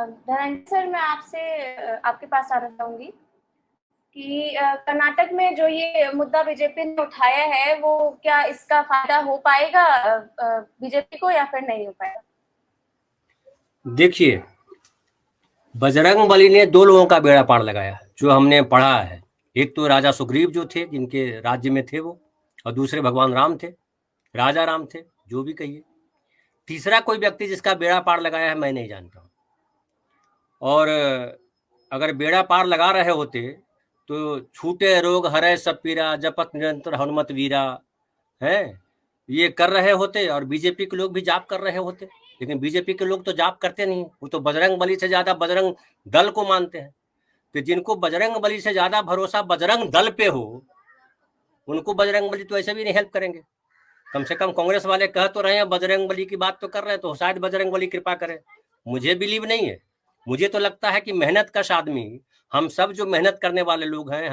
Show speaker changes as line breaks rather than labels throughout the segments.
Dhananjay sir, मैं आपसे आपके पास आना चाहूंगी कि कर्नाटक में जो ये मुद्दा बीजेपी ने उठाया है, वो क्या इसका फायदा हो पाएगा बीजेपी को या फिर नहीं हो पाएगा?
देखिए, बजरंग बली ने दो लोगों का बेड़ा पार लगाया जो हमने पढ़ा है। एक तो राजा सुग्रीव जो थे, जिनके राज्य में थे वो, और दूसरे भगवान राम थे, राजा राम थे, जो भी कहिए। तीसरा कोई व्यक्ति जिसका बेड़ा पार लगाया है मैं नहीं जानता हूँ। और अगर बेड़ा पार लगा रहे होते तो छूटे रोग हरै सब पीरा जपत निरंतर हनुमत वीरा है, ये कर रहे होते और बीजेपी के लोग भी जाप कर रहे होते। लेकिन बीजेपी के लोग तो जाप करते नहीं, वो तो बजरंग बली से ज्यादा बजरंग दल को मानते हैं। तो जिनको बजरंग बली से ज्यादा भरोसा बजरंग दल पे हो, उनको बजरंग बली तो ऐसे भी नहीं हेल्प करेंगे। कम से कम कांग्रेस वाले कह तो रहे हैं, बजरंग बली की बात तो कर रहे हैं, तो शायद बजरंग बली कृपा करे। मुझे बिलीव नहीं है। मुझे तो लगता है कि मेहनत कश आदमी, हम सब जो मेहनत करने वाले लोग हैं,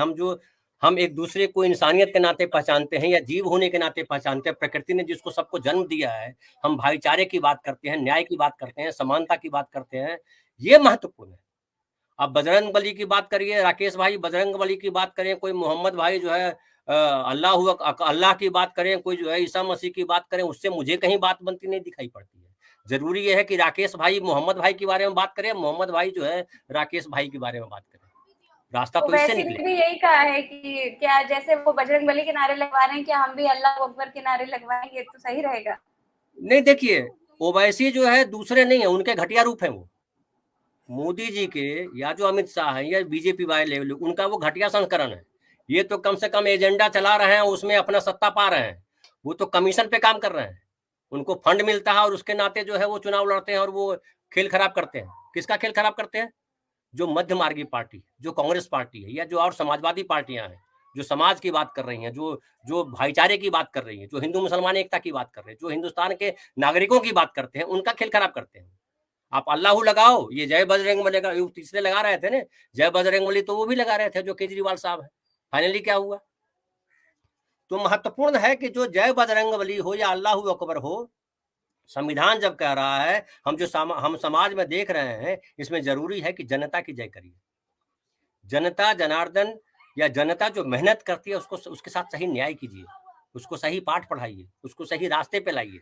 हम एक दूसरे को इंसानियत के नाते पहचानते हैं या जीव होने के नाते पहचानते हैं, प्रकृति ने जिसको सबको जन्म दिया है, हम भाईचारे की बात करते हैं, न्याय की बात करते हैं, समानता की बात करते हैं, ये महत्वपूर्ण है। आप बजरंग बली की बात करिए, राकेश भाई बजरंग बली की बात करें, कोई मोहम्मद भाई जो है अल्लाह की बात करें, कोई जो है ईसा मसीह की बात करें, उससे मुझे कहीं बात बनती नहीं दिखाई पड़ती है। जरूरी यह है कि राकेश भाई मोहम्मद भाई के बारे में बात करें, मोहम्मद भाई जो है राकेश भाई के बारे में बात करें। रास्ता तो इससे
वैसे
निकले।
भी यही कहा है कि क्या जैसे वो बजरंग बली के नारे लगवा रहे हैं, क्या हम भी अल्लाह अकबर के नारे लगवाएंगे तो सही रहेगा?
नहीं, देखिए, ओवैसी जो है दूसरे नहीं है, उनके घटिया रूप है वो। मोदी जी के या जो अमित शाह है या बीजेपी वाले, उनका वो घटिया संस्करण है। ये तो कम से कम एजेंडा चला रहे हैं, उसमें अपना सत्ता पा रहे हैं। वो तो कमीशन पे काम कर रहे हैं, उनको फंड मिलता है और उसके नाते जो है वो चुनाव लड़ते हैं और वो खेल खराब करते हैं। किसका खेल खराब करते हैं? जो मध्य मार्गी पार्टी, जो कांग्रेस पार्टी है या जो और समाजवादी पार्टियां हैं, जो समाज की बात कर रही हैं, जो जो भाईचारे की बात कर रही हैं, जो हिंदू मुसलमान एकता की बात कर रहे हैं, जो हिंदुस्तान के नागरिकों की बात करते हैं, उनका खेल खराब करते हैं। आप अल्लाह लगाओ, ये जय बजरंग बली का तीसरे लगा रहे थे ना, जय बजरंग बली, तो वो भी लगा रहे थे जो केजरीवाल साहब है। फाइनली क्या हुआ? तो महत्वपूर्ण है कि जो जय बजरंग बली हो या अल्लाह अकबर हो, संविधान जब कह रहा है, हम समाज में देख रहे हैं, इसमें जरूरी है कि जनता की जय करिए। जनता जनार्दन या जनता जो मेहनत करती है, उसको उसके साथ सही न्याय कीजिए, उसको सही पाठ पढ़ाइए, उसको सही रास्ते पे लाइए।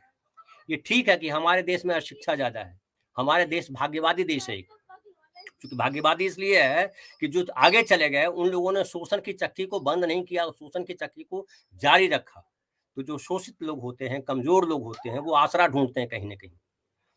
ये ठीक है कि हमारे देश में अशिक्षा ज्यादा है, हमारे देश भाग्यवादी देश है। क्योंकि भाग्यवादी इसलिए है कि जो आगे चले गए उन लोगों ने शोषण की चक्की को बंद नहीं किया, शोषण की चक्की को जारी रखा। तो जो शोषित लोग होते हैं, कमजोर लोग होते हैं, वो आसरा ढूंढते हैं कहीं ना कहीं।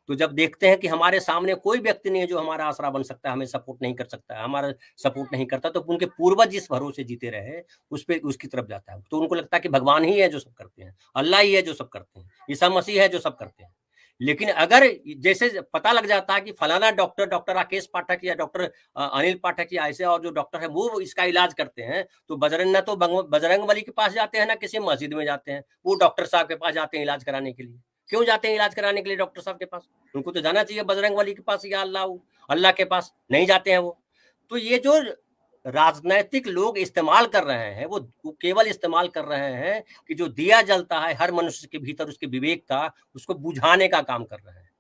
तो जब देखते हैं कि हमारे सामने कोई व्यक्ति नहीं है जो हमारा आसरा बन सकता है, हमें सपोर्ट नहीं कर सकता है, हमारा सपोर्ट नहीं करता, तो उनके पूर्वज जिस भरोसे जीते रहे उस पे उसकी तरफ जाता है। तो उनको लगता है कि भगवान ही है जो सब करते हैं, अल्लाह ही है जो सब करते हैं, ईसा मसीह है जो सब करते हैं। लेकिन अगर जैसे पता लग जाता है कि फलाना डॉक्टर राकेश पाठक या डॉक्टर अनिल पाठक या ऐसे और जो डॉक्टर है वो इसका इलाज करते हैं, तो बजरंग बली के पास जाते हैं ना किसी मस्जिद में जाते हैं, वो डॉक्टर साहब के पास जाते हैं इलाज कराने के लिए। क्यों जाते हैं इलाज कराने के लिए डॉक्टर साहब के पास? उनको तो जाना चाहिए बजरंग बली के पास या अल्लाह के पास, नहीं जाते हैं वो। तो ये जो राजनैतिक लोग इस्तेमाल कर रहे हैं, वो केवल इस्तेमाल कर रहे हैं कि जो दिया जलता है हर मनुष्य के भीतर उसके विवेक का, उसको बुझाने का काम कर रहे हैं।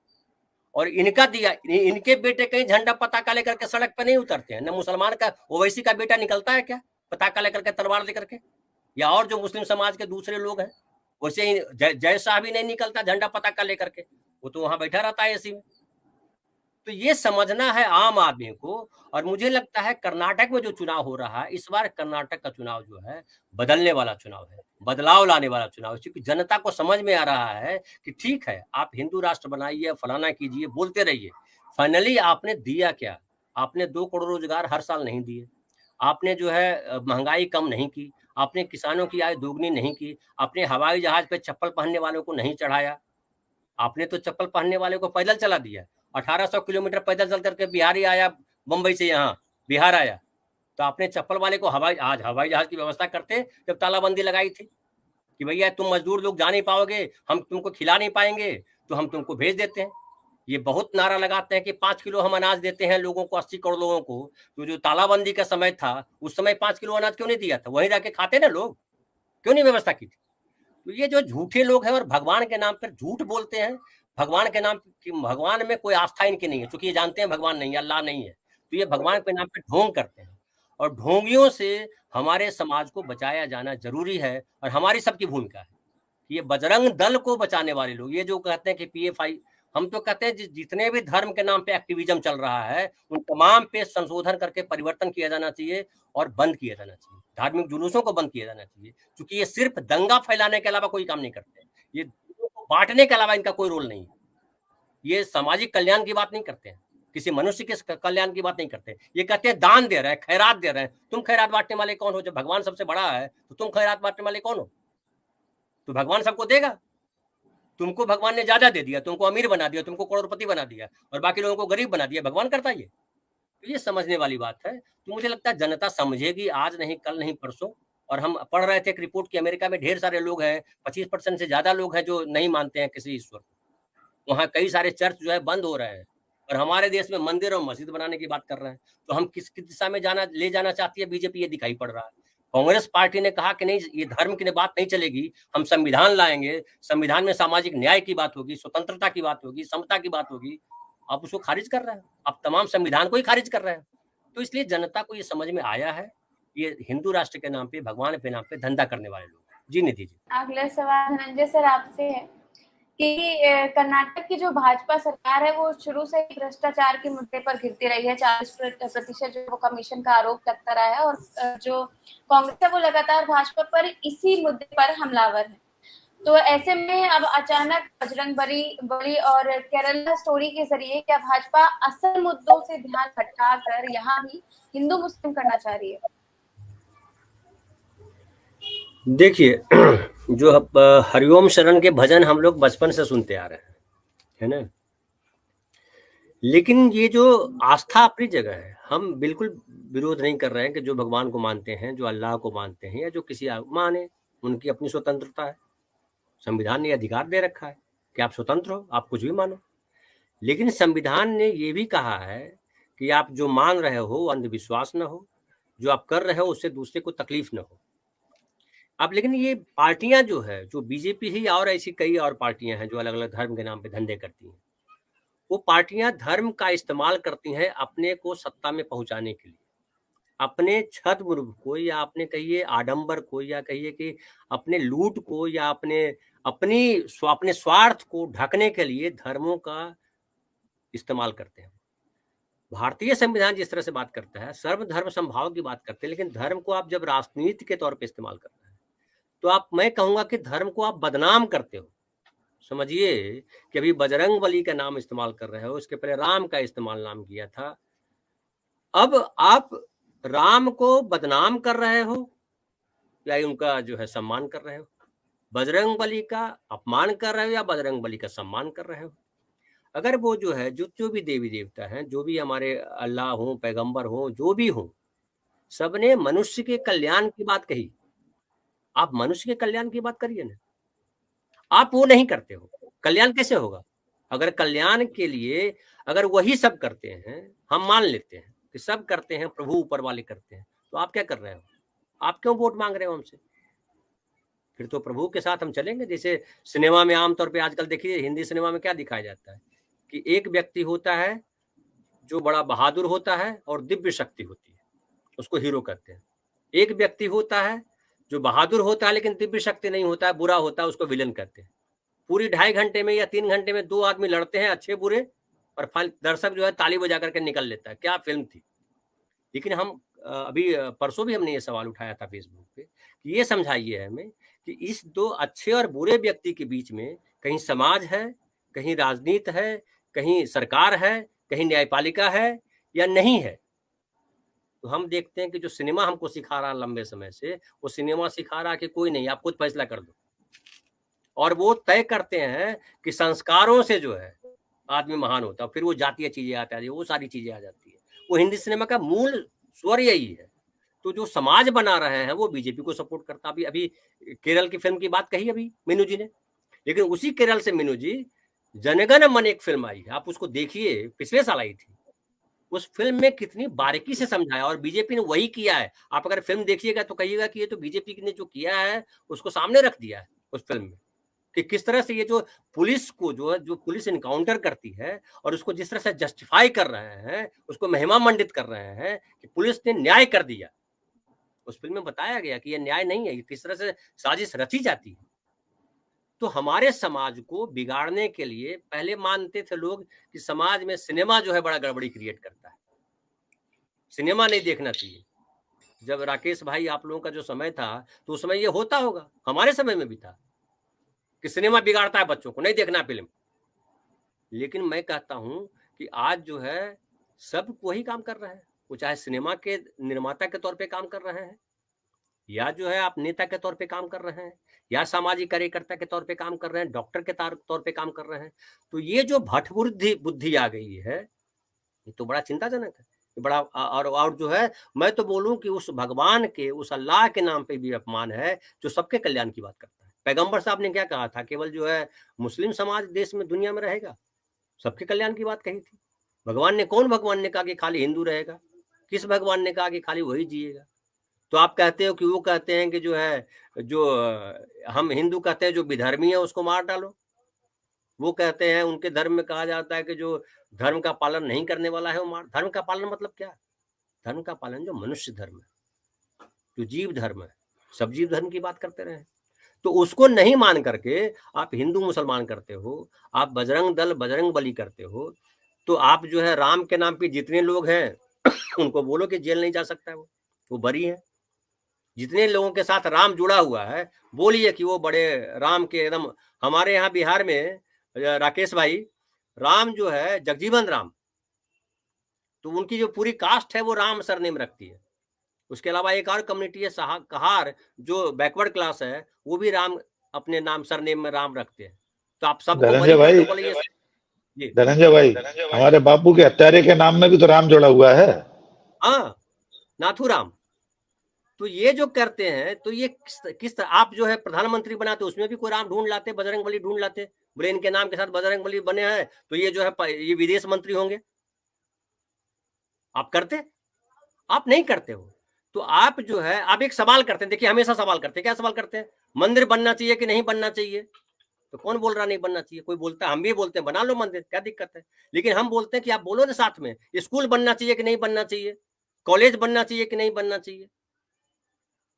और इनका दिया, इनके बेटे कहीं झंडा पताका लेकर के सड़क पर नहीं उतरते हैं। न मुसलमान का ओवैसी का बेटा निकलता है क्या पताका लेकर के, तलवार लेकर के? या और जो मुस्लिम समाज के दूसरे लोग हैं, वैसे ही जय शाह भी नहीं निकलता झंडा पताका लेकर के, वो तो वहां बैठा रहता है एसी में। तो ये समझना है आम आदमी को। और मुझे लगता है कर्नाटक में जो चुनाव हो रहा है इस बार, कर्नाटक का चुनाव जो है बदलने वाला चुनाव है, बदलाव लाने वाला चुनाव है। क्योंकि जनता को समझ में आ रहा है कि ठीक है, आप हिंदू राष्ट्र बनाइए, फलाना कीजिए, बोलते रहिए, फाइनली आपने दिया क्या? आपने 2 करोड़ रोजगार हर साल नहीं दिए, आपने जो है महंगाई कम नहीं की, आपने किसानों की आय दोगुनी नहीं की, आपने हवाई जहाज पे चप्पल पहनने वालों को नहीं चढ़ाया, आपने तो चप्पल पहनने वाले को पैदल चला दिया। 1800 किलोमीटर पैदल चल करके बिहारी आया, मुंबई से यहाँ बिहार आया। तो आपने चप्पल वाले को हवाई जहाज की व्यवस्था करते जब तालाबंदी लगाई थी कि भैया तुम मजदूर लोग जा नहीं पाओगे, हम तुमको खिला नहीं पाएंगे, तो हम तुमको भेज देते हैं। ये बहुत नारा लगाते हैं कि 5 किलो हम अनाज देते हैं लोगों को, 80 करोड़ लोगों को। तो जो तालाबंदी का समय था उस समय 5 किलो अनाज क्यों नहीं दिया था? वहीं जाके खाते ना लोग, क्यों नहीं व्यवस्था की थी? तो ये जो झूठे लोग हैं और भगवान के नाम पर झूठ बोलते हैं, भगवान के नाम की, भगवान में कोई आस्था इनकी नहीं है, क्योंकि ये जानते हैं भगवान नहीं है, अल्लाह नहीं है, तो ये भगवान के नाम पे ढोंग करते हैं। और ढोंगियों से हमारे समाज को बचाया जाना जरूरी है, और हमारी सबकी भूमिका है। ये बजरंग दल को बचाने वाले लोग, ये जो कहते हैं कि पीएफआई, हम तो कहते हैं जितने भी धर्म के नाम पे एक्टिविज्म चल रहा है, उन तमाम पे संशोधन करके परिवर्तन किया जाना चाहिए और बंद किया जाना चाहिए। धार्मिक जुलूसों को बंद किया जाना चाहिए, क्योंकि ये सिर्फ दंगा फैलाने के अलावा कोई काम नहीं करते। ये बांटने के अलावा इनका कोई रोल नहीं है। ये सामाजिक कल्याण की बात नहीं करते हैं, किसी मनुष्य के कल्याण की बात नहीं करते। ये कहते हैं दान दे रहे हैं, खैरात दे रहे हैं। तुम खैरात बांटने वाले कौन हो? जब भगवान सबसे बड़ा है तो तुम खैरात बांटने वाले कौन हो? तो भगवान सबको देगा। तुमको भगवान ने ज्यादा दे दिया, तुमको अमीर बना दिया, तुमको करोड़पति बना दिया, और बाकी लोगों को गरीब बना दिया। भगवान करता ये? तो ये समझने वाली बात है। तो मुझे लगता है जनता समझेगी, आज नहीं, कल नहीं, परसों। और हम पढ़ रहे थे एक रिपोर्ट की, अमेरिका में ढेर सारे लोग हैं, 25% से ज्यादा लोग हैं जो नहीं मानते हैं किसी ईश्वर को। वहाँ कई सारे चर्च जो है बंद हो रहे हैं, और हमारे देश में मंदिर और मस्जिद बनाने की बात कर रहे हैं। तो हम किस दिशा में ले जाना चाहती है बीजेपी, ये दिखाई पड़ रहा है। कांग्रेस पार्टी ने कहा कि नहीं, ये धर्म की बात नहीं चलेगी, हम संविधान लाएंगे, संविधान में सामाजिक न्याय की बात होगी, स्वतंत्रता की बात होगी, समता की बात होगी। आप उसको खारिज कर रहे हैं, आप तमाम संविधान को ही खारिज कर रहे हैं। तो इसलिए जनता को ये समझ में आया है, ये हिंदू राष्ट्र के नाम पे, भगवान के नाम पे धंधा करने वाले लोग। जी निधि जी।
अगला सवाल धनंजय सर आपसे है कि कर्नाटक की जो भाजपा सरकार है वो शुरू से ही भ्रष्टाचार के मुद्दे पर घिरती रही है। 40% जो वो कमीशन का आरोप लगता रहा है, और जो कांग्रेस है वो लगातार भाजपा पर इसी मुद्दे पर हमलावर है। तो ऐसे में अब अचानक बजरंग बली और केरला स्टोरी के जरिए क्या भाजपा असल मुद्दों से ध्यान हटाकर यहाँ भी हिंदू मुस्लिम करना चाह रही है?
देखिए, जो हरिओम शरण के भजन हम लोग बचपन से सुनते आ रहे हैं, है ना, लेकिन ये जो आस्था अपनी जगह है, हम बिल्कुल विरोध नहीं कर रहे हैं कि जो भगवान को मानते हैं, जो अल्लाह को मानते हैं, या जो किसी माने, उनकी अपनी स्वतंत्रता है। संविधान ने अधिकार दे रखा है कि आप स्वतंत्र हो, आप कुछ भी मानो। लेकिन संविधान ने ये भी कहा है कि आप जो मान रहे हो अंधविश्वास न हो, जो आप कर रहे हो उससे दूसरे को तकलीफ न हो। अब लेकिन ये पार्टियां जो है, जो बीजेपी ही और ऐसी कई और पार्टियां हैं जो अलग अलग धर्म के नाम पे धंधे करती हैं, वो पार्टियां धर्म का इस्तेमाल करती हैं अपने को सत्ता में पहुंचाने के लिए, अपने छद्म को, या अपने कहिए आडंबर को, या कहिए कि अपने लूट को, या अपने स्वार्थ को ढकने के लिए धर्मों का इस्तेमाल करते हैं। भारतीय संविधान जिस तरह से बात करता है, सर्वधर्म समभाव की बात करते हैं, लेकिन धर्म को आप जब राजनीति के तौर पे इस्तेमाल करते हैं, तो आप, मैं कहूंगा कि धर्म को आप बदनाम करते हो। समझिए कि अभी बजरंग बली का नाम इस्तेमाल कर रहे हो, उसके पहले राम का इस्तेमाल नाम किया था। अब आप राम को बदनाम कर रहे हो या उनका जो है सम्मान कर रहे हो? बजरंग बली का अपमान कर रहे हो या बजरंग बली का सम्मान कर रहे हो? अगर वो जो है, जो भी देवी देवता हैं, जो भी हमारे अल्लाह हो, पैगंबर हो, जो भी हो, सबने मनुष्य के कल्याण की बात कही। आप मनुष्य के कल्याण की बात करिए ना, आप वो नहीं करते हो। कल्याण कैसे होगा? अगर कल्याण के लिए अगर वही सब करते हैं, हम मान लेते हैं कि सब करते हैं, प्रभु ऊपर वाले करते हैं, तो आप क्या कर रहे हो? आप क्यों वोट मांग रहे हो हमसे? फिर तो प्रभु के साथ हम चलेंगे। जैसे सिनेमा में आमतौर पे आजकल देखिए, हिंदी सिनेमा में क्या दिखाया जाता है कि एक व्यक्ति होता है जो बड़ा बहादुर होता है और दिव्य शक्ति होती है, उसको हीरो कहते हैं। एक व्यक्ति होता है जो बहादुर होता है लेकिन दिव्य शक्ति नहीं होता है, बुरा होता है, उसको विलन कहते हैं। पूरी 2.5 घंटे में या 3 घंटे में 2 आदमी लड़ते हैं, अच्छे बुरे, और दर्शक जो है ताली बजा करके निकल लेता है। क्या फिल्म थी! लेकिन हम अभी परसों भी हमने ये सवाल उठाया था फेसबुक पे कि ये समझाइए हमें कि इस 2 अच्छे और बुरे व्यक्ति के बीच में कहीं समाज है, कहीं राजनीति है, कहीं सरकार है, कहीं न्यायपालिका है या नहीं है? तो हम देखते हैं कि जो सिनेमा हमको सिखा रहा है लंबे समय से, वो सिनेमा सिखा रहा है कि कोई नहीं, आप खुद फैसला कर दो। और वो तय करते हैं कि संस्कारों से जो है आदमी महान होता है, फिर वो जातीय चीजें आती है, वो सारी चीजें आ जाती है। वो हिंदी सिनेमा का मूल स्वर यही है। तो जो समाज बना रहे हैं वो बीजेपी को सपोर्ट करता। अभी केरल की फिल्म की बात कही अभी मीनू जी ने, लेकिन उसी केरल से मीनू जी जनगण मन एक फिल्म आई है, आप उसको देखिए, पिछले साल आई थी। उस फिल्म में कितनी बारीकी से समझाया, और बीजेपी ने वही किया है। आप अगर फिल्म देखिएगा तो कहिएगा कि ये तो बीजेपी ने जो किया है उसको सामने रख दिया है उस फिल्म में। कि किस तरह से ये जो पुलिस को जो पुलिस इनकाउंटर करती है और उसको जिस तरह से जस्टिफाई कर रहे हैं, उसको महिमा मंडित कर रहे हैं कि पुलिस ने न्याय कर दिया। उस फिल्म में बताया गया कि ये न्याय नहीं है, ये किस तरह से साजिश रची जाती है। तो हमारे समाज को बिगाड़ने के लिए पहले मानते थे लोग कि समाज में सिनेमा जो है बड़ा गड़बड़ी क्रिएट करता है, सिनेमा नहीं देखना चाहिए। जब राकेश भाई आप लोगों का जो समय था तो उस समय ये होता होगा, हमारे समय में भी था कि सिनेमा बिगाड़ता है बच्चों को, नहीं देखना फिल्म। लेकिन मैं कहता हूं कि आज जो है सब वही काम कर रहे हैं, वो चाहे सिनेमा के निर्माता के तौर पे काम कर रहे हैं, या जो है आप नेता के तौर पे काम कर रहे हैं, या सामाजिक कार्यकर्ता के तौर पे काम कर रहे हैं, डॉक्टर के तौर पे काम कर रहे हैं। तो ये जो भट बुद्धि आ गई है, ये तो बड़ा चिंताजनक है, ये बड़ा और जो है मैं तो बोलूं कि उस भगवान के, उस अल्लाह के नाम पे भी अपमान है जो सबके कल्याण की बात करता है। पैगंबर साहब ने क्या कहा था, केवल जो है मुस्लिम समाज देश में दुनिया में रहेगा, सबके कल्याण की बात कही थी। कौन भगवान ने कहा कि खाली हिंदू रहेगा? किस भगवान ने कहा कि खाली वही जिएगा? तो आप कहते हो कि वो कहते हैं कि जो है जो हम हिंदू कहते हैं जो विधर्मी है उसको मार डालो। वो कहते हैं उनके धर्म में कहा जाता है कि जो धर्म का पालन नहीं करने वाला है वो मार। धर्म का पालन मतलब क्या? धर्म का पालन जो मनुष्य धर्म है, जो जीव धर्म है, सब जीव धर्म की बात करते रहे। तो उसको नहीं मान करके आप हिंदू मुसलमान करते हो, आप बजरंग दल बजरंग बली करते हो। तो आप जो है राम के नाम पे जितने लोग हैं उनको बोलो कि जेल नहीं जा सकता है, वो बरी है। जितने लोगों के साथ राम जुड़ा हुआ है बोलिए कि वो बड़े राम के एकदम। हमारे यहाँ बिहार में राकेश भाई, राम जो है जगजीवन राम, तो उनकी जो पूरी कास्ट है वो राम सरनेम रखती है। उसके अलावा एक और कम्युनिटी है कहार, जो बैकवर्ड क्लास है, वो भी राम अपने नाम सरनेम में राम रखते हैं। तो आप सबको
धनंजय
बरी करते
भाई,
बोलिए जी।
धनंजय भाई, हमारे बापू के हत्यारे के नाम में भी तो राम जुड़ा हुआ है।
हाँ, नाथूराम। तो ये जो करते हैं, तो ये किस तरह आप जो है प्रधानमंत्री बनाते, उसमें भी कोई राम ढूंढ लाते, बजरंग बली ढूंढ लाते, बोले इनके नाम के साथ बजरंग बली बने हैं तो ये जो है ये विदेश मंत्री होंगे। आप करते? आप नहीं करते हो। तो आप जो है आप एक सवाल करते हैं, देखिए हमेशा सवाल करते हैं। क्या सवाल करते हैं? मंदिर बनना चाहिए कि नहीं बनना चाहिए? तो कौन बोल रहा नहीं बनना चाहिए? कोई बोलता है, हम भी बोलते हैं बना लो मंदिर, क्या दिक्कत है? लेकिन हम बोलते हैं कि आप बोलो ना साथ में, स्कूल बनना चाहिए कि नहीं बनना चाहिए, कॉलेज बनना चाहिए कि नहीं बनना चाहिए।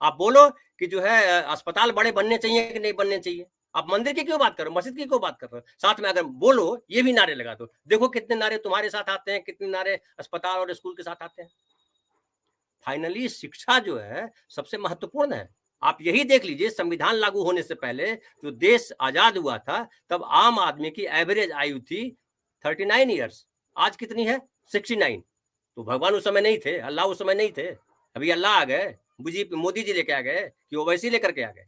आप बोलो कि जो है अस्पताल बड़े बनने चाहिए कि नहीं बनने चाहिए। आप मंदिर की क्यों बात कर रहे हो, मस्जिद की क्यों बात कर रहे हो? साथ में अगर बोलो ये भी नारे लगा दो, देखो कितने नारे तुम्हारे साथ आते हैं, कितने नारे अस्पताल और स्कूल के साथ आते हैं। फाइनली शिक्षा जो है सबसे महत्वपूर्ण है। आप यही देख लीजिए, संविधान लागू होने से पहले जो देश आजाद हुआ था तब आम आदमी की एवरेज आयु थी 39 ईयर्स। आज कितनी है? 69। तो भगवान उस समय नहीं थे, अल्लाह उस समय नहीं थे, अभी अल्लाह आ गए, मोदी जी लेके आ गए कि ओवैसी लेकर के आ गए।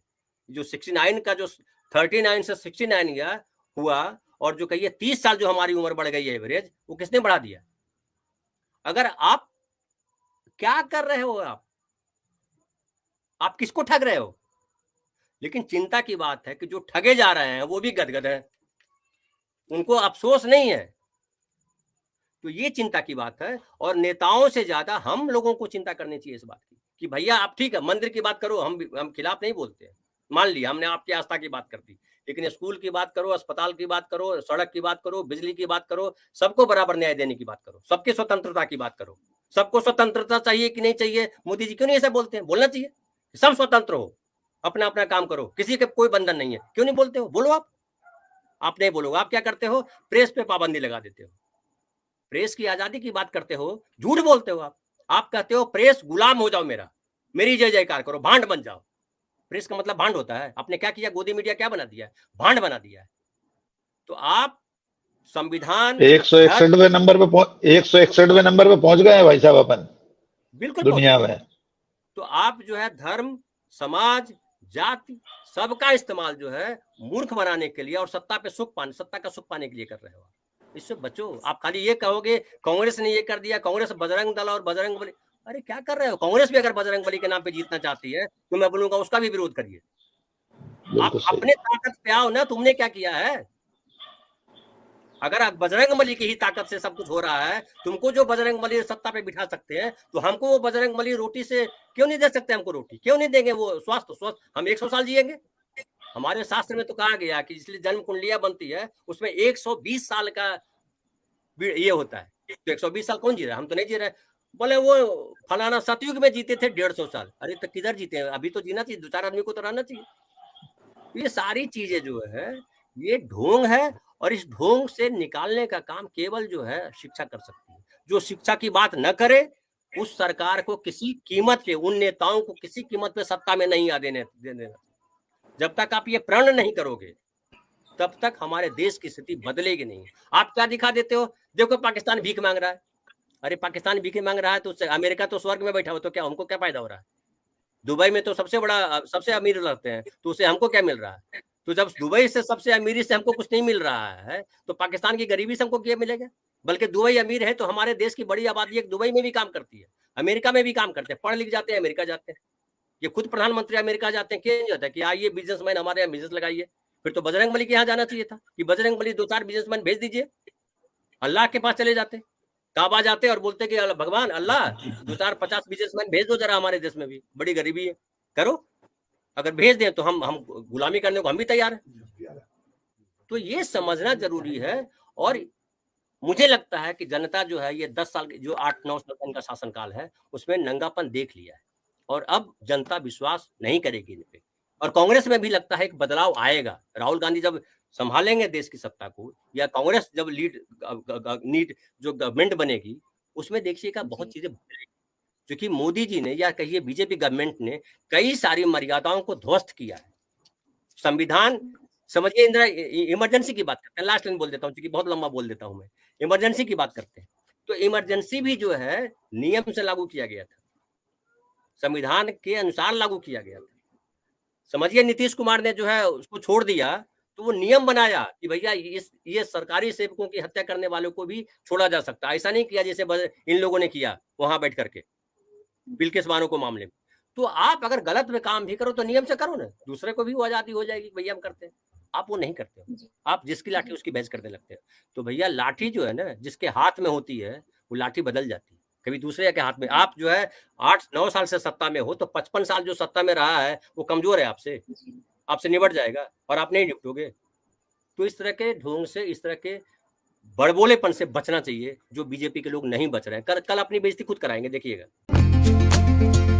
जो 69 का जो 39 से 69 ईयर हुआ, और जो कहिए 30 साल जो हमारी उम्र बढ़ गई है एवरेज, वो किसने बढ़ा दिया? अगर आप क्या कर रहे हो, आप किसको ठग रहे हो? लेकिन चिंता की बात है कि जो ठगे जा रहे हैं वो भी गदगद हैं, उनको अफसोस नहीं है। तो ये चिंता की बात है, और नेताओं से ज्यादा हम लोगों को चिंता करनी चाहिए इस बात की कि भैया आप ठीक है मंदिर की बात करो, हम खिलाफ नहीं बोलते हैं, मान लिया हमने आपकी आस्था की बात कर दी, लेकिन स्कूल की बात करो, अस्पताल की बात करो, सड़क की बात करो, बिजली की बात करो, सबको बराबर न्याय देने की बात करो, सबके स्वतंत्रता की बात करो। सबको स्वतंत्रता चाहिए कि नहीं चाहिए? मोदी जी क्यों नहीं ऐसा बोलते हैं? बोलना चाहिए, सब स्वतंत्र हो, अपना अपना काम करो, किसी के कोई बंधन नहीं है। क्यों नहीं बोलते हो? बोलो आप नहीं बोलोगे। आप क्या करते हो? प्रेस पे पाबंदी लगा देते हो, प्रेस की आजादी की बात करते हो, झूठ बोलते हो। आप कहते हो प्रेस गुलाम हो जाओ, मेरी जय जयकार करो, भांड बन जाओ। प्रेस का मतलब भांड होता है? आपने क्या किया? गोदी मीडिया क्या बना दिया है? भांड बना दिया है। तो आप संविधान
161वें नंबर पे 161वें नंबर पे पहुंच गए हैं भाई साहब अपन,
बिल्कुल
दुनिया में।
तो आप जो है धर्म, समाज, जाति, सबका इस्तेमाल जो है मूर्ख बनाने के लिए और सत्ता का सुख पाने के लिए कर रहे हो। इससे बचो। आप खाली ये कहोगे कांग्रेस ने ये कर दिया, कांग्रेस बजरंग दल और बजरंग बली। अरे क्या कर रहे हो? कांग्रेस भी अगर बजरंग बली के नाम पे जीतना चाहती है तो मैं बोलूंगा उसका भी विरोध करिए। आप अपने ताकत पे आओ ना, तुमने क्या किया है? अगर आप बजरंग बली की ही ताकत से सब कुछ हो रहा है, तुमको जो बजरंग बली सत्ता पे बिठा सकते हैं, तो हमको वो बजरंग बली रोटी से क्यों नहीं दे सकते? हमको रोटी क्यों नहीं देंगे? वो स्वस्थ हम 100 साल जिएंगे। हमारे शास्त्र में तो कहा गया कि इसलिए जन्म कुंडलियां बनती है, उसमें 120 साल का ये होता है। तो 120 साल कौन जी रहा है? हम तो नहीं जी रहे। बोले वो फलाना सतयुग में जीते थे 150 साल। अरे तो किधर जीते हैं? अभी तो जीना चाहिए, 2-4 आदमी को तो रहना चाहिए। ये सारी चीजें जो है ये ढोंग है, और इस ढोंग से निकालने का काम केवल जो है शिक्षा कर सकती है। जो शिक्षा की बात न करे उस सरकार को किसी कीमत पे, उन नेताओं को किसी कीमत पे सत्ता में नहीं आने देना। जब तक आप ये प्रण नहीं करोगे तब तक हमारे देश की स्थिति बदलेगी नहीं। आप क्या दिखा देते हो? देखो पाकिस्तान भीख मांग रहा है। अरे पाकिस्तान भीख मांग रहा है तो अमेरिका तो स्वर्ग में बैठा हो, तो क्या हमको क्या फायदा हो रहा है? दुबई में तो सबसे बड़ा सबसे अमीर लगते हैं, तो उससे हमको क्या मिल रहा है? तो जब दुबई से सबसे अमीरी से हमको कुछ नहीं मिल रहा है तो पाकिस्तान की गरीबी से हमको क्या मिलेगा? बल्कि दुबई अमीर है तो हमारे देश की बड़ी आबादी एक दुबई में भी काम करती है, अमेरिका में भी काम करते हैं, पढ़ लिख जाते हैं, अमेरिका जाते हैं। ये खुद प्रधानमंत्री अमेरिका जाते हैं, क्यों नहीं जाता है कि आइए बिजनेसमैन हमारे यहाँ बिजनेस लगाइए? फिर तो बजरंग बली के यहाँ जाना चाहिए था कि बजरंग बली 2-4 बिजनेसमैन भेज दीजिए, अल्लाह के पास चले जाते, काबा जाते और बोलते कि भगवान अल्लाह 2-4-50 बिजनेसमैन भेज दो जरा, हमारे देश में भी बड़ी गरीबी है, करो। अगर भेज दें तो हम गुलामी करने को हम भी तैयार हैं। तो ये समझना जरूरी है। और मुझे लगता है कि जनता जो है ये 10 साल जो 8-9 साल का इनका शासनकाल है उसमें नंगापन देख लिया है, और अब जनता विश्वास नहीं करेगी इन पे। और कांग्रेस में भी लगता है कि बदलाव आएगा। राहुल गांधी जब संभालेंगे देश की सत्ता को, या कांग्रेस जब नीट जो गवर्नमेंट बनेगी उसमें देखिएगा बहुत चीजें बदलेगी। क्योंकि मोदी जी ने या कहिए बीजेपी गवर्नमेंट ने कई सारी मर्यादाओं को ध्वस्त किया है। संविधान समझिए, इंदिरा इमरजेंसी की बात करते हैं, लास्ट लाइन बोल देता हूँ क्योंकि बहुत लंबा बोल देता हूँ मैं। इमरजेंसी की बात करते हैं तो इमरजेंसी भी जो है नियम से लागू किया गया था, संविधान के अनुसार लागू किया गया था। समझिए नीतीश कुमार ने जो है उसको छोड़ दिया तो वो नियम बनाया कि भैया ये सरकारी सेवकों की हत्या करने वालों को भी छोड़ा जा सकता है। ऐसा नहीं किया जैसे इन लोगों ने किया वहां बैठ करके बिल्किस बानो को मामले में। तो आप अगर गलत में काम भी करो तो नियम से करो ना, दूसरे को भी वो आजादी हो जाएगी, भैया हम करते हैं। आप वो नहीं करते हो, आप जिसकी लाठी उसकी बहस करने लगते हो। तो भैया लाठी जो है ना जिसके हाथ में होती है वो लाठी बदल जाती है, कभी दूसरे के हाथ में। आप जो है 8-9 साल से सत्ता में हो तो 55 साल जो सत्ता में रहा है वो कमजोर है आपसे निपट जाएगा और आप नहीं निपटोगे। तो इस तरह के ढोंग से, इस तरह के बड़बोलेपन से बचना चाहिए जो बीजेपी के लोग नहीं बच रहे हैं। कल अपनी बेइज्जती खुद कराएंगे, देखिएगा।